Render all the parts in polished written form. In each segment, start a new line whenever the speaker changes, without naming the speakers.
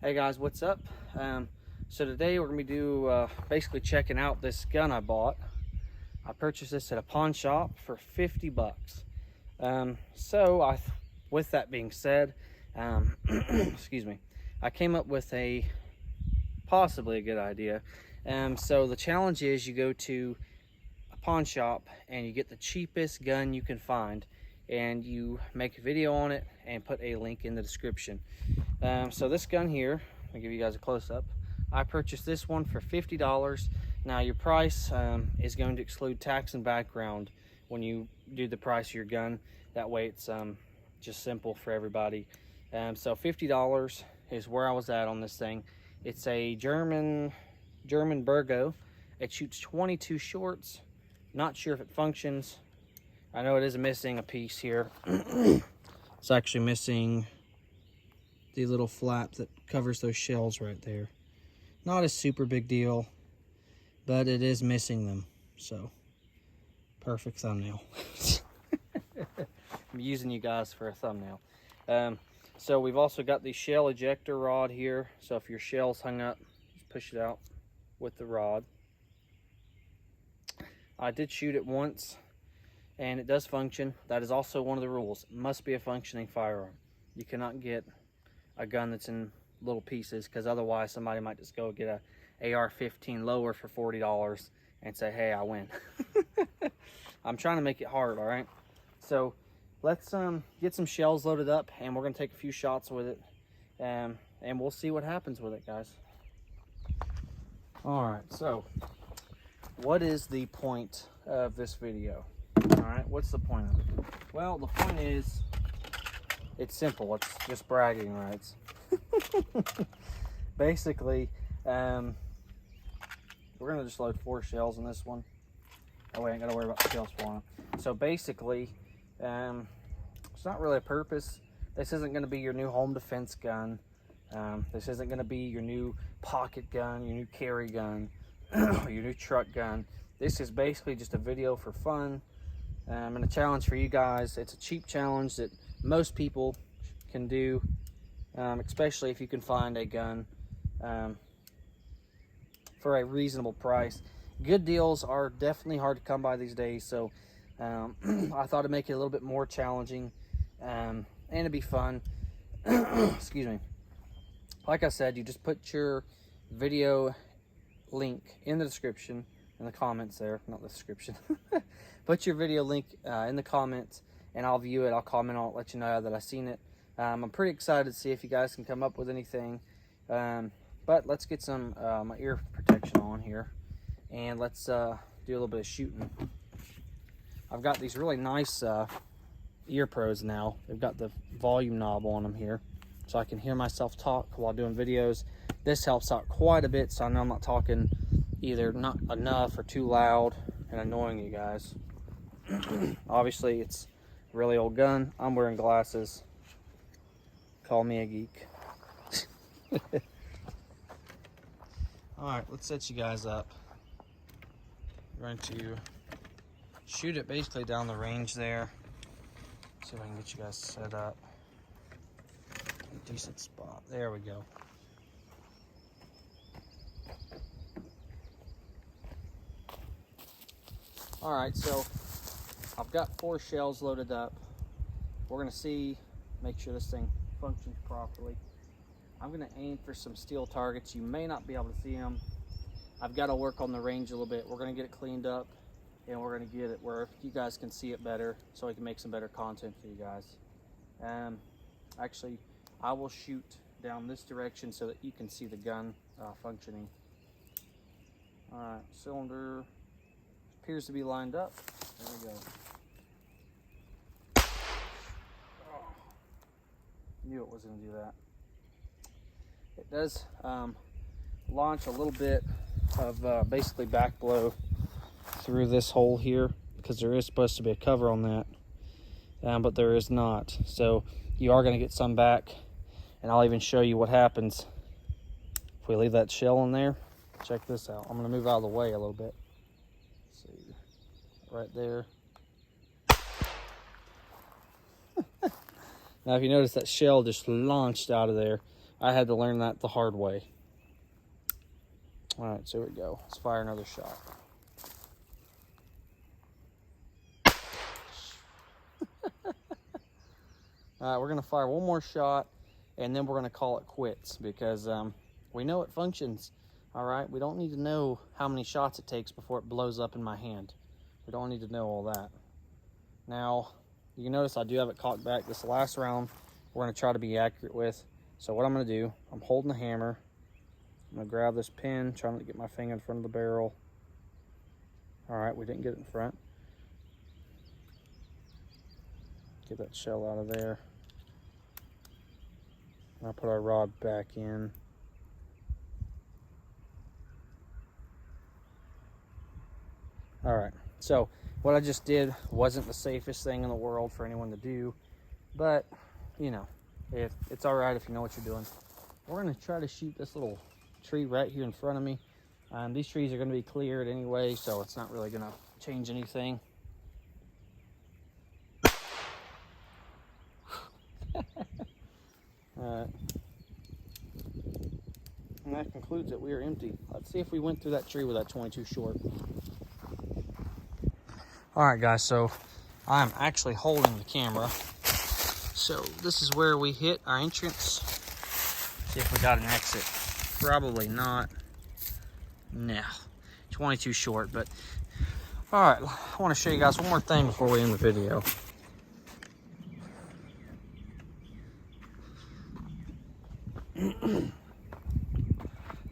Hey guys, what's up? So today we're gonna be basically checking out this gun I bought. I purchased this at a pawn shop for 50 bucks. With that being said, excuse me, I came up with possibly a good idea. So the challenge is you go to a pawn shop and you get the cheapest gun you can find, and you make a video on it and put a link in the description. So this gun here, I'll give you guys a close-up. I purchased this one for $50. Now your price is going to exclude tax and background when you do the price of your gun. That way it's just simple for everybody. So $50 is where I was at on this thing. It's a German Burgo. It shoots 22 shorts. Not sure if it functions. I know it is missing a piece here. It's actually missing the little flap that covers those shells right there. Not a super big deal, but it is missing them. So, perfect thumbnail. I'm using you guys for a thumbnail. So we've also got the shell ejector rod here. So if your shell's hung up, just push it out with the rod. I did shoot it once, and it does function. That is also one of the rules. It must be a functioning firearm. You cannot get a gun that's in little pieces, because otherwise somebody might just go get a AR-15 lower for $40 and say, hey, I win. I'm trying to make it hard, all right? So let's get some shells loaded up, and we're gonna take a few shots with it, and we'll see what happens with it, guys. All right, so what is the point of this video? All right, what's the point of it? Well, the point is, it's simple. It's just bragging rights. Basically, we're gonna just load 4 shells in this one. Oh, we ain't gotta worry about the shells falling. So basically, it's not really a purpose. This isn't gonna be your new home defense gun. This isn't gonna be your new pocket gun, your new carry gun, or your new truck gun. This is basically just a video for fun, and a challenge for you guys. It's a cheap challenge that most people can do, especially if you can find a gun for a reasonable price. Good deals are definitely hard to come by these days, so I thought it'd make it a little bit more challenging, and it'd be fun. Excuse me. Like I said, you just put your video link in the description, in the comments there, not the description. Put your video link in the comments, and I'll view it. I'll comment on it, let you know that I've seen it. I'm pretty excited to see if you guys can come up with anything. But let's get some my ear protection on here, and let's do a little bit of shooting. I've got these really nice ear pros now. They've got the volume knob on them here, so I can hear myself talk while doing videos. This helps out quite a bit, so I know I'm not talking either not enough or too loud and annoying you guys. Obviously, it's a really old gun. I'm wearing glasses. Call me a geek. All right, let's set you guys up. We're going to shoot it basically down the range there. See if I can get you guys set up. A decent spot. There we go. All right, so I've got 4 shells loaded up. We're gonna make sure this thing functions properly. I'm gonna aim for some steel targets. You may not be able to see them. I've got to work on the range a little bit. We're gonna get it cleaned up, and we're gonna get it where you guys can see it better, so we can make some better content for you guys. Actually, I will shoot down this direction so that you can see the gun functioning. All right, cylinder appears to be lined up. There we go. Oh, knew it was going to do that. It does launch a little bit of basically back blow through this hole here, because there is supposed to be a cover on that, but there is not. So you are going to get some back, and I'll even show you what happens if we leave that shell in there. Check this out. I'm going to move out of the way a little bit. See, right there. Now if you notice, that shell just launched out of there. I had to learn that the hard way. All right, so here we go. Let's fire another shot. All right, we're gonna fire one more shot, and then we're gonna call it quits because we know it functions. All right, we don't need to know how many shots it takes before it blows up in my hand. We don't need to know all that. Now, you can notice I do have it cocked back. This last round, we're gonna try to be accurate with. So what I'm gonna do, I'm holding the hammer. I'm gonna grab this pin, trying to get my finger in front of the barrel. All right, we didn't get it in front. Get that shell out of there. I'll put our rod back in. All right, so what I just did wasn't the safest thing in the world for anyone to do, but you know, it's all right if you know what you're doing. We're gonna try to shoot this little tree right here in front of me. These trees are gonna be cleared anyway, so it's not really gonna change anything. Alright. And that concludes it. We are empty. Let's see if we went through that tree with that 22 short. Alright guys, so I'm actually holding the camera. So this is where we hit our entrance. See if we got an exit. Probably not. No. 22 short, but alright, I want to show you guys one more thing before we end the video.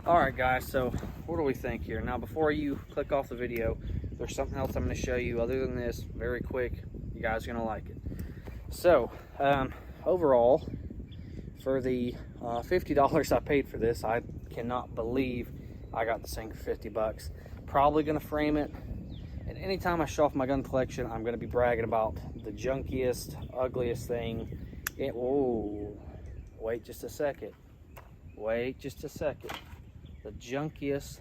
Alright guys, so what do we think here? Now before you click off the video, there's something else I'm going to show you other than this, very quick. You guys are going to like it. So, overall, for the $50 I paid for this, I cannot believe I got this thing for 50 bucks. Probably going to frame it, and anytime I show off my gun collection, I'm going to be bragging about the junkiest, ugliest thing. Oh, wait just a second. Wait just a second. The junkiest,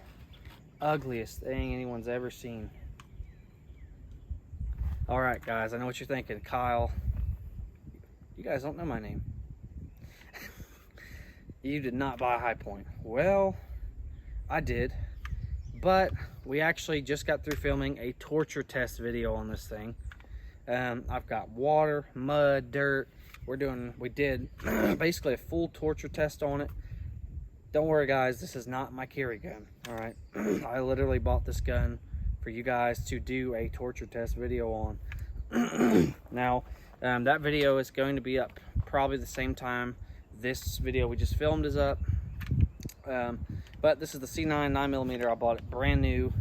ugliest thing anyone's ever seen. All right, guys, I know what you're thinking. Kyle, you guys don't know my name. You did not buy a Hi-Point. Well, I did, but we actually just got through filming a torture test video on this thing. I've got water, mud, dirt. We did basically a full torture test on it. Don't worry guys, this is not my carry gun, all right? I literally bought this gun for you guys to do a torture test video on. Now, that video is going to be up probably the same time this video we just filmed is up. But this is the C9 9mm. I bought it brand new.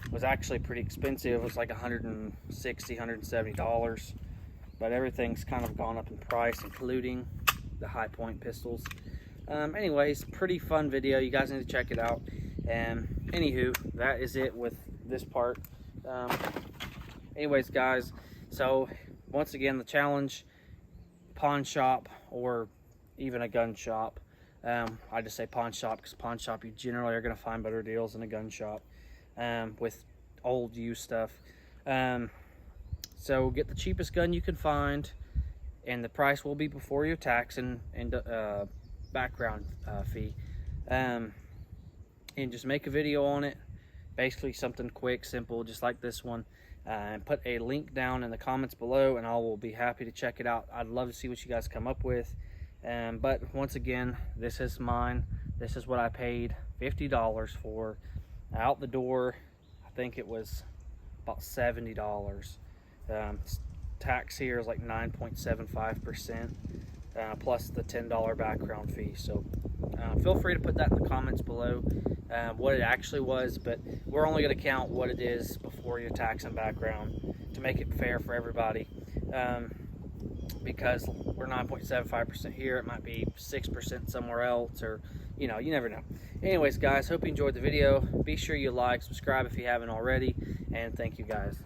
It was actually pretty expensive. It was like $160, $170. But everything's kind of gone up in price, including the Hi-Point pistols. Anyways, pretty fun video. You guys need to check it out. Anywho, that is it with this part. Anyways, guys, so once again, the challenge, pawn shop or even a gun shop. I just say pawn shop because pawn shop, you generally are going to find better deals than a gun shop with old used stuff. So get the cheapest gun you can find, and the price will be before your tax and background fee. And just make a video on it, basically something quick, simple, just like this one, and put a link down in the comments below, and I will be happy to check it out. I'd love to see what you guys come up with. But once again, this is mine. This is what I paid $50 for. Out the door, I think it was about $70. Tax here is like 9.75%. Plus the $10 background fee. So feel free to put that in the comments below what it actually was, but we're only going to count what it is before your tax and background to make it fair for everybody, because we're 9.75% here. It might be 6% somewhere else, or you know, you never know. Anyways guys, hope you enjoyed the video. Be sure you like, subscribe if you haven't already, and thank you guys.